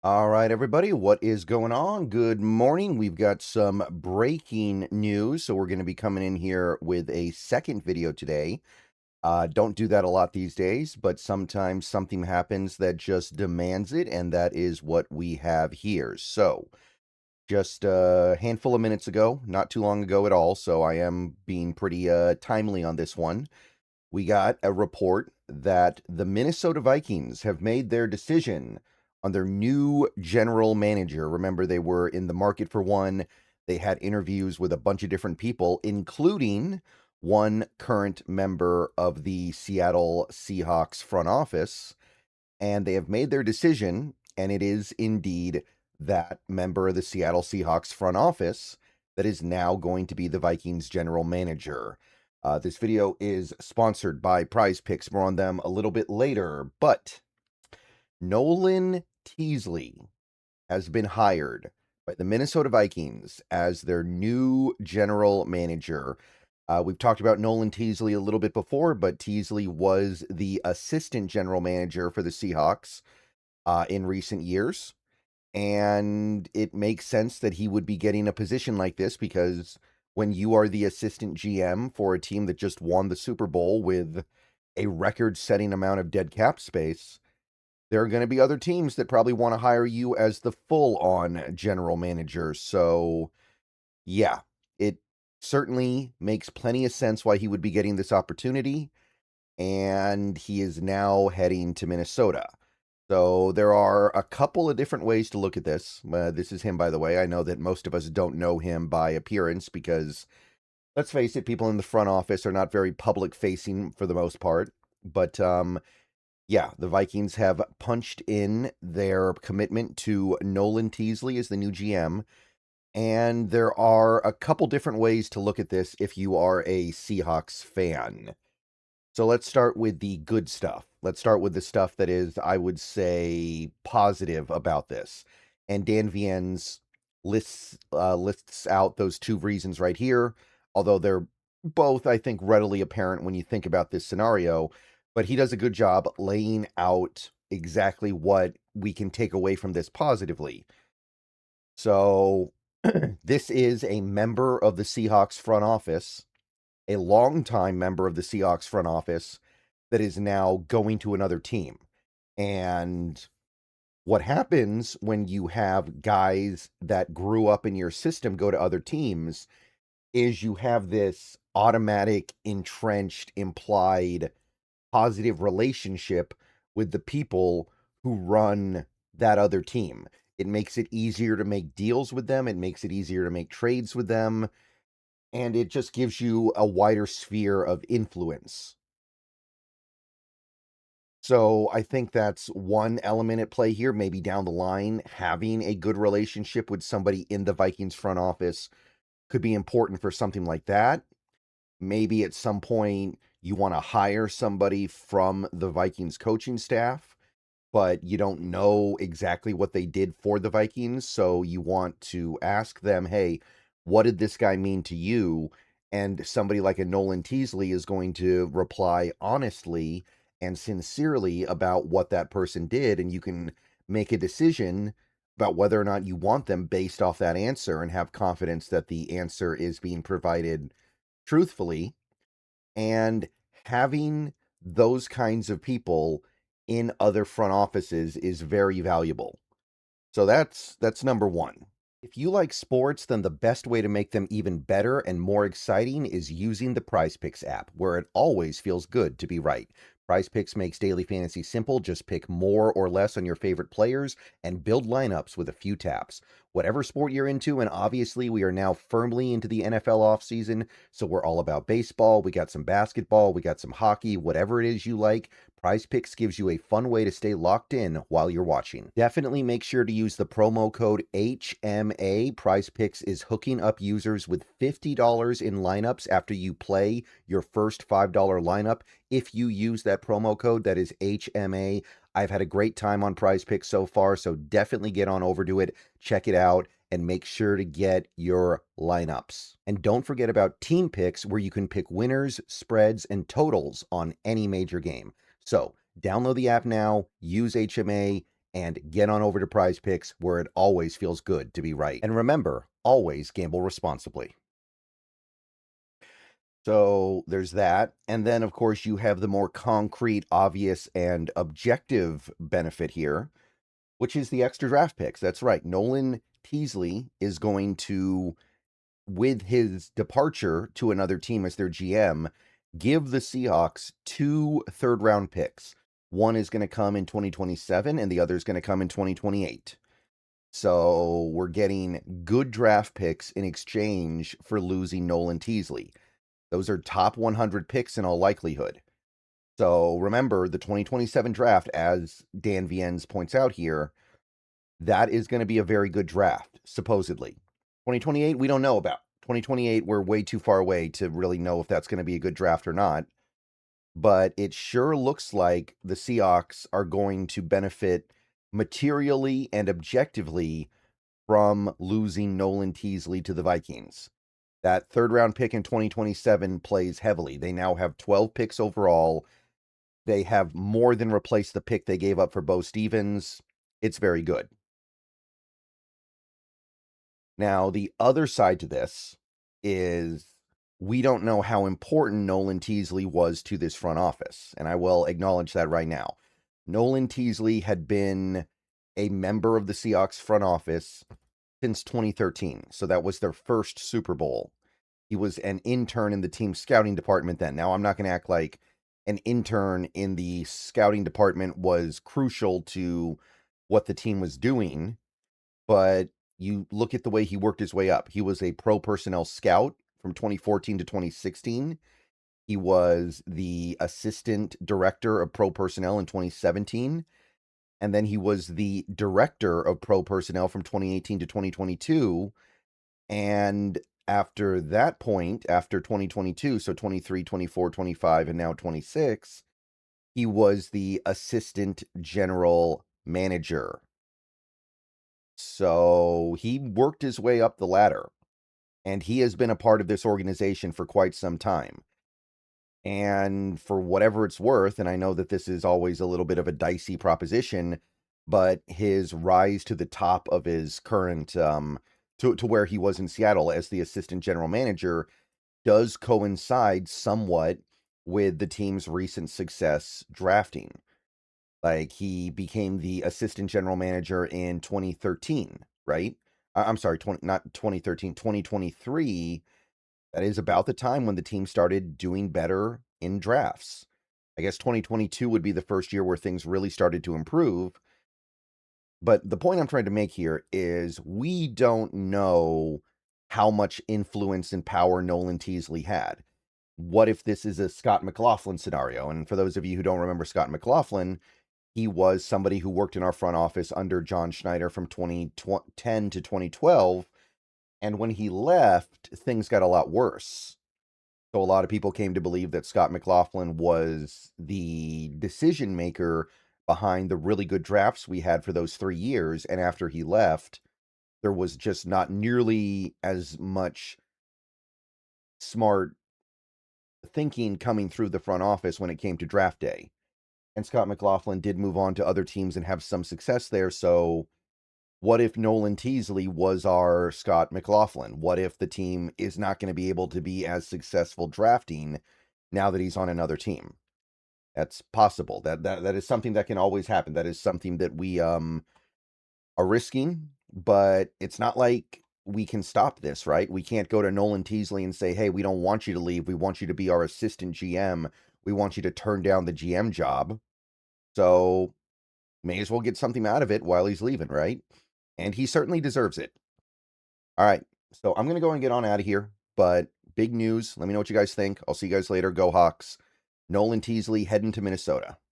All right, everybody, what is going on? Good morning. We've got some breaking news, so we're going to be coming in here with a second video today. Don't do that a lot these days, but sometimes something happens that just demands it, and that is what we have here. So, just a handful of minutes ago, not too long ago at all, so I am being pretty timely on this one. We got a report that the Minnesota Vikings have made their decision on their new general manager. Remember, they were in the market for one. They had interviews with a bunch of different people, including one current member of the Seattle Seahawks front office. And they have made their decision, and it is indeed that member of the Seattle Seahawks front office that is now going to be the Vikings general manager. This video is sponsored by Prize Picks. More on them a little bit later, but Nolan Teasley has been hired by the Minnesota Vikings as their new general manager. We've talked about Nolan Teasley a little bit before, but Teasley was the assistant general manager for the Seahawks in recent years. And it makes sense that he would be getting a position like this because when you are the assistant GM for a team that just won the Super Bowl with a record-setting amount of dead cap space, there are going to be other teams that probably want to hire you as the full-on general manager. So, yeah, it certainly makes plenty of sense why he would be getting this opportunity, and he is now heading to Minnesota. So there are a couple of different ways to look at this. This is him, by the way. I know that most of us don't know him by appearance because, let's face it, people in the front office are not very public-facing for the most part. But, yeah, the Vikings have punched in their commitment to Nolan Teasley as the new GM. And there are a couple different ways to look at this if you are a Seahawks fan. So let's start with the good stuff. Let's start with the stuff that is, I would say, positive about this. And Dan Viens lists out those two reasons right here, although they're both, I think, readily apparent when you think about this scenario. But he does a good job laying out exactly what we can take away from this positively. So this is a member of the Seahawks front office, a longtime member of the Seahawks front office that is now going to another team. And what happens when you have guys that grew up in your system go to other teams is you have this automatic, entrenched, implied positive relationship with the people who run that other team. It makes it easier to make deals with them. It makes it easier to make trades with them. And it just gives you a wider sphere of influence. So I think that's one element at play here. Maybe down the line, having a good relationship with somebody in the Vikings front office could be important for something like that. Maybe at some point you want to hire somebody from the Vikings coaching staff, but you don't know exactly what they did for the Vikings. So you want to ask them, hey, what did this guy mean to you? And somebody like a Nolan Teasley is going to reply honestly and sincerely about what that person did. And you can make a decision about whether or not you want them based off that answer and have confidence that the answer is being provided truthfully. And having those kinds of people in other front offices is very valuable. So that's number one. If you like sports, then the best way to make them even better and more exciting is using the Prize Picks app, where it always feels good to be right. Prize Picks makes daily fantasy simple. Just pick more or less on your favorite players and build lineups with a few taps. Whatever sport you're into, and obviously we are now firmly into the NFL offseason, so we're all about baseball. We got some basketball, we got some hockey, whatever it is you like. Prize Picks gives you a fun way to stay locked in while you're watching. Definitely make sure to use the promo code HMA. Prize Picks is hooking up users with $50 in lineups after you play your first $5 lineup. If you use that promo code, that is HMA. I've had a great time on Prize Picks so far, so definitely get on over to it, check it out, and make sure to get your lineups. And don't forget about Team Picks, where you can pick winners, spreads, and totals on any major game. So download the app now, use HMA, and get on over to Prize Picks, where it always feels good to be right. And remember, always gamble responsibly. So there's that. And then, of course, you have the more concrete, obvious, and objective benefit here, which is the extra draft picks. That's right. Nolan Teasley is going to, with his departure to another team as their GM, give the Seahawks 2 third-round picks. One is going to come in 2027, and the other is going to come in 2028. So we're getting good draft picks in exchange for losing Nolan Teasley. Those are top 100 picks in all likelihood. So remember, the 2027 draft, as Dan Viennes points out here, that is going to be a very good draft, supposedly. 2028, we don't know about. 2028, we're way too far away to really know if that's going to be a good draft or not. But it sure looks like the Seahawks are going to benefit materially and objectively from losing Nolan Teasley to the Vikings. That third-round pick in 2027 plays heavily. They now have 12 picks overall. They have more than replaced the pick they gave up for Bo Stevens. It's very good. Now, the other side to this is we don't know how important Nolan Teasley was to this front office, and I will acknowledge that right now. Nolan Teasley had been a member of the Seahawks front office since 2013, so that was their first Super Bowl. He was an intern in the team's scouting department then. Now, I'm not going to act like an intern in the scouting department was crucial to what the team was doing, but you look at the way he worked his way up. He was a pro personnel scout from 2014 to 2016. He was the assistant director of pro personnel in 2017. And then he was the director of pro personnel from 2018 to 2022. And after that point, after 2022, so 23, 24, 25, and now 26, he was the assistant general manager. So he worked his way up the ladder, and he has been a part of this organization for quite some time. And for whatever it's worth, and I know that this is always a little bit of a dicey proposition, but his rise to the top of his current, to where he was in Seattle as the assistant general manager does coincide somewhat with the team's recent success drafting. Like, he became the assistant general manager in 2013, right? I'm sorry, not 2013, 2023. That is about the time when the team started doing better in drafts. I guess 2022 would be the first year where things really started to improve. But the point I'm trying to make here is we don't know how much influence and power Nolan Teasley had. What if this is a Scott McLaughlin scenario? And for those of you who don't remember Scott McLaughlin, he was somebody who worked in our front office under John Schneider from 2010 to 2012. And when he left, things got a lot worse. So a lot of people came to believe that Scott McLaughlin was the decision maker behind the really good drafts we had for those 3 years. And after he left, there was just not nearly as much smart thinking coming through the front office when it came to draft day. And Scott McLaughlin did move on to other teams and have some success there. So what if Nolan Teasley was our Scott McLaughlin? What if the team is not going to be able to be as successful drafting now that he's on another team? That's possible. That is something that can always happen. That is something that we are risking, but it's not like we can stop this, right? We can't go to Nolan Teasley and say, hey, we don't want you to leave. We want you to be our assistant GM. We want you to turn down the GM job. So may as well get something out of it while he's leaving, right? And he certainly deserves it. All right, so I'm going to go and get on out of here, but big news. Let me know what you guys think. I'll see you guys later. Go Hawks. Nolan Teasley heading to Minnesota.